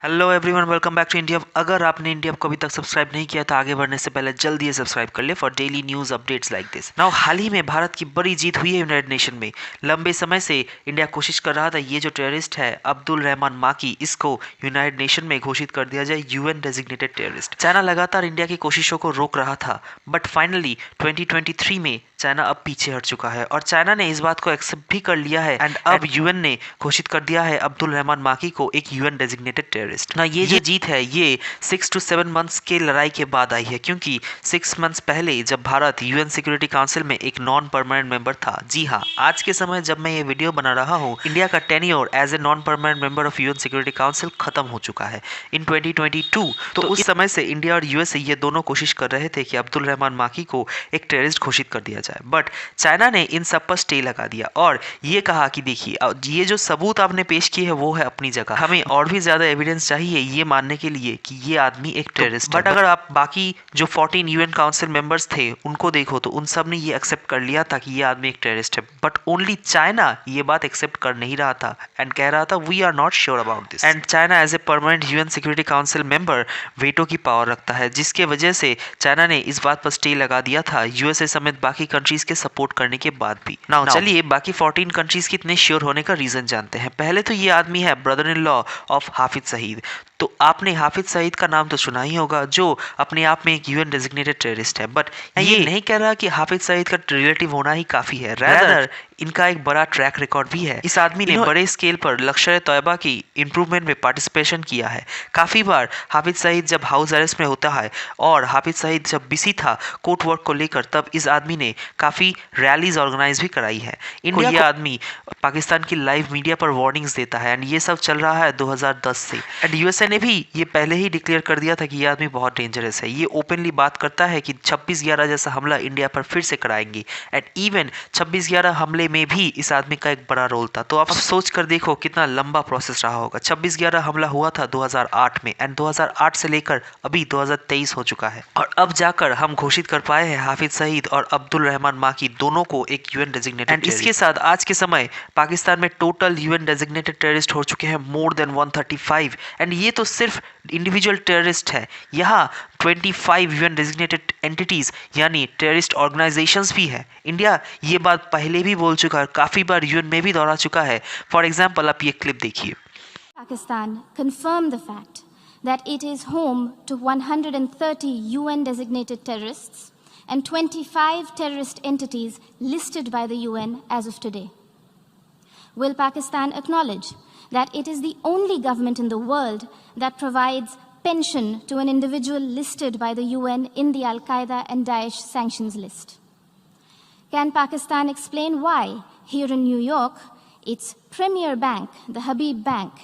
Hello everyone, welcome back to India. अगर आपने India को अभी तक सब्सक्राइब नहीं किया तो आगे बढ़ने से पहले जल्दी सब्सक्राइब कर ले for daily news updates like this. Now हाल ही में भारत की बड़ी जीत हुई है यूनाइटेड नेशन में। लंबे समय से इंडिया कोशिश कर रहा था ये जो टेररिस्ट है अब्दुल रहमान माकी, इसको यूनाइटेड नेशन में घोषित कर दिया जाए यूएन डेजिग्नेटेड टेररिस्ट। चाइना लगातार इंडिया की कोशिशों को रोक रहा था, बट फाइनली 2023 में चाइना अब पीछे हट चुका है और चाइना ने इस बात को एक्सेप्ट भी कर लिया है एंड अब यूएन ने घोषित कर दिया है अब्दुल रहमान माकी को एक यूएन डेजिग्नेटेड टेररिस्ट। ना ये जो जीत है ये 6 to 7 मंथ्स के लड़ाई के बाद आई है, क्योंकि 6 मंथ्स पहले जब भारत यूएन सिक्योरिटी काउंसिल में एक नॉन परमानेंट मेंबर था। जी हाँ, आज के समय जब मैं ये वीडियो बना रहा हूँ, इंडिया का tenure as a non permanent member of UN security council खत्म हो चुका है इन 2022। तो उस समय से इंडिया और यूएस ये दोनों कोशिश कर रहे थे कि अब्दुल रहमान माकी को एक टेररिस्ट घोषित कर दिया जाए, बट चाइना ने इन सब पर स्टे लगा दिया और ये कहा कि देखिए ये जो सबूत आपने पेश किए है वो है अपनी जगह, हमें और भी ज्यादा एविडेंस चाहिए ये मानने के लिए कि ये आदमी एक टेररिस्ट है। बट अगर आप बाकी जो 14 यूएन काउंसिल मेंबर्स थे उनको देखो तो उन सब ने ये एक्सेप्ट कर लिया था कि ये आदमी एक टेररिस्ट है, बट ओनली चाइना ये बात एक्सेप्ट कर नहीं रहा था एंड कह रहा था we are not sure about this. And China as a permanent UN security council member veto की पावर रखता है, जिसके वजह से चाइना ने इस बात पर स्टे लगा दिया था यूएसए समेत बाकी कंट्रीज के सपोर्ट करने के बाद भी। नाउ चलिए बाकी 14 कंट्रीज के इतने श्योर होने का रीजन जानते हैं। पहले तो ये आदमी है brother in law of Hafiz Saeed. तो आपने हाफिज सईद का नाम तो सुना ही होगा, जो अपने आप में एक यूएन डेजिग्नेटेड टेररिस्ट है, बट ये नहीं कह रहा कि हाफिज सईद का रिलेटिव होना ही काफी है, रादर इनका एक बड़ा ट्रैक रिकॉर्ड भी है। इस आदमी ने बड़े स्केल पर लश्कर तैयबा की इंप्रूवमेंट में पार्टिसिपेशन किया है। काफी बार हाफिज सईद जब हाउस अरेस्ट में होता है और हाफिज सईद जब बिजी था कोर्ट वर्क को लेकर, तब इस आदमी ने काफी रैलीज ऑर्गेनाइज भी कराई है। इंडिया ये आदमी पाकिस्तान की लाइव मीडिया पर वार्निंग्स देता है एंड ये सब चल रहा है 2010 से। एंड यूएसए ने भी ये पहले ही डिक्लेयर कर दिया था कि ये आदमी बहुत डेंजरस है। ये ओपनली बात करता है कि 26/11 जैसा हमला इंडिया पर फिर से कराएंगे एंड इवन 26/11 हमले में भी इस आदमी का एक बड़ा रोल था। तो आप सोच कर देखो कितना लंबा प्रोसेस रहा होगा। 26/11 हमला हुआ था 2008 में एंड 2008 से लेकर अभी 2023 हो चुका है और अब जाकर हम घोषित कर पाए हैं हाफिज सईद और अब्दुल रहमान माकी दोनों को एक यूएन डेजिग्नेटेड। एंड इसके साथ आज के समय पाकिस्तान में टोटल यूएन डेजिग्नेटेड टेररिस्ट हो चुके हैं मोर देन 135 एंड ये तो सिर्फ इंडिविजुअल टेररिस्ट है। यहाँ 25 यूएन डेजिग्नेटेड एंटिटीज यानी टेररिस्ट ऑर्गेनाइजेशंस भी है। इंडिया ये बात पहले भी बोल चुका है, काफी बार यूएन में भी दोहरा चुका है। फॉर एग्जांपल आप ये क्लिप देखिए। Pakistan confirmed the fact that it is home to 130 UN designated terrorists and 25 terrorist entities listed by the UN as of today. Will Pakistan acknowledge that it is the only government in the world that provides pension to an individual listed by the UN in the Al-Qaeda and Daesh sanctions list? Can Pakistan explain why, here in New York, its premier bank, the Habib Bank,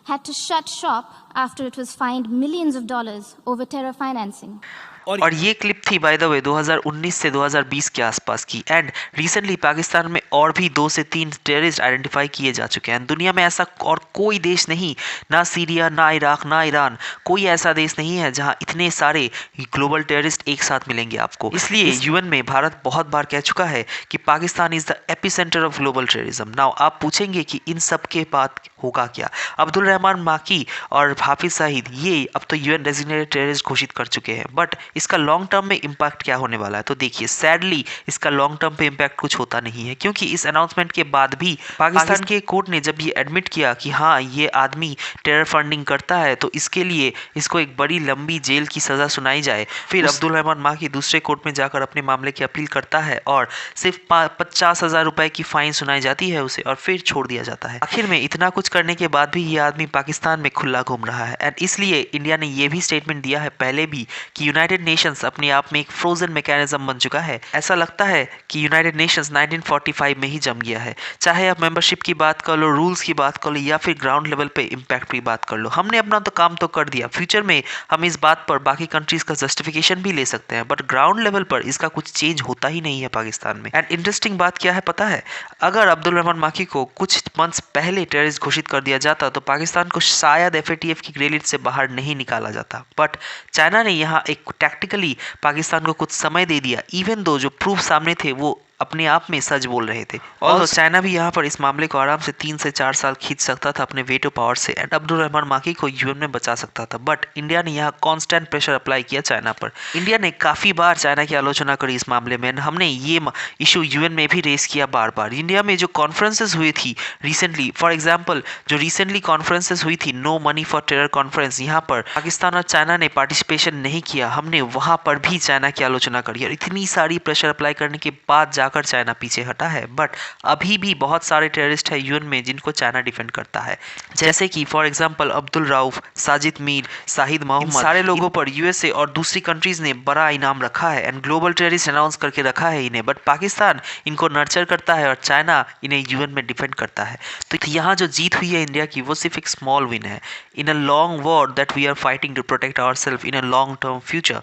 had to shut shop after it was fined millions of dollars over terror financing? और ये clip थी by the way 2019 से 2020 के आसपास की and recently Pakistan में और भी 2 से 3 टेररिस्ट आइडेंटिफाई किए जा चुके हैं। दुनिया में ऐसा और कोई देश नहीं, ना सीरिया, ना इराक, ना ईरान, कोई ऐसा देश नहीं है जहां इतने सारे ग्लोबल टेररिस्ट एक साथ मिलेंगे आपको। इसलिए यूएन में भारत बहुत बार कह चुका है कि Pakistan is the epicentre of global terrorism. Now आप पूछेंगे कि इन सब के बाद होगा क्या। अब्दुल रहमान माकी और हाफिज सईद ये अब तो यूएन डेजिग्नेटेड टेररिस्ट घोषित कर चुके हैं, बट इसका लॉन्ग टर्म में इम्पैक्ट क्या होने वाला है तो देखिए, सैडली इसका लॉन्ग टर्म पे इम्पैक्ट कुछ होता नहीं है, क्योंकि इस अनाउंसमेंट के बाद भी पाकिस्तान के कोर्ट ने जब ये एडमिट किया कि हाँ ये आदमी टेरर फंडिंग करता है तो इसके लिए इसको एक बड़ी लंबी जेल की सजा सुनाई जाए। फिर अब्दुल रहमान माकी दूसरे कोर्ट में जाकर अपने मामले की अपील करता है और सिर्फ 50,000 रुपए की फाइन सुनाई जाती है उसे और फिर छोड़ दिया जाता है। आखिर में इतना कुछ करने के बाद भी ये आदमी पाकिस्तान में खुला घूम रहा है एंड इसलिए इंडिया ने ये भी स्टेटमेंट दिया है पहले भी कि यूनाइटेड नेशंस अपने आप में एक फ्रोजन मैकेनिज्म बन चुका है। ऐसा लगता है कि यूनाइटेड नेशंस 1945 में ही जम गया है। चाहे आप मेंबरशिप की बात कर लो, रूल्स की बात कर लो या फिर ग्राउंड लेवल पे इम्पैक्ट की बात कर लो, हमने अपना तो काम तो कर दिया। फ्यूचर में हम इस बात पर बाकी कंट्रीज का जस्टिफिकेशन भी ले सकते हैं, बट ग्राउंड लेवल पर इसका कुछ चेंज होता ही नहीं है पाकिस्तान में। एंड इंटरेस्टिंग बात क्या है पता है, अगर अब्दुल रहमान माकी को कुछ मंथ्स पहले टेररिस्ट घोषित कर दिया जाता तो पाकिस्तान को शायद एफएटीएफ की ग्रे लिस्ट से बाहर नहीं निकाला जाता, बट चाइना ने यहाँ एक टैक्टिकली पाकिस्तान को कुछ समय दे दिया, इवन दो जो प्रूफ सामने थे वो अपने आप में सच बोल रहे थे। और चाइना भी यहाँ पर इस मामले को आराम से 3 से 4 साल खींच सकता था अपने वेटो पावर से एंड अब्दुल रहमान माकी को यूएन में बचा सकता था, बट इंडिया ने यहाँ कांस्टेंट प्रेशर अप्लाई किया चाइना पर। इंडिया ने काफी बार चाइना की आलोचना करी इस मामले में, हमने ये इशू यूएन में भी रेस किया बार बार। इंडिया में जो कॉन्फ्रेंसेस हुई थी रिसेंटली, फॉर एग्जाम्पल जो रिसेंटली कॉन्फ्रेंसेस हुई थी no money for terror conference, यहाँ पर पाकिस्तान और चाइना ने पार्टिसिपेशन नहीं किया, हमने वहां पर भी चाइना की आलोचना करी और इतनी सारी प्रेशर अप्लाई करने के बाद जाकर चाइना पीछे हटा है। बट अभी भी बहुत सारे टेररिस्ट है यूएन में जिनको चाइना डिफेंड करता है, जैसे कि फॉर एग्जाम्पल अब्दुल राउफ, साजिद मीर, शाहिद मोहम्मद, सारे लोगों पर यूएसए और दूसरी कंट्रीज ने बड़ा इनाम रखा है एंड ग्लोबल टेररिस्ट अनाउंस करके रखा है इन्हें, बट पाकिस्तान इनको नर्चर करता है और चाइना इन्हें यूएन में डिफेंड करता है। तो यहाँ जो जीत हुई है इंडिया की वो सिर्फ एक स्मॉल विन है in a long war that we are fighting to protect ourselves in a long term future.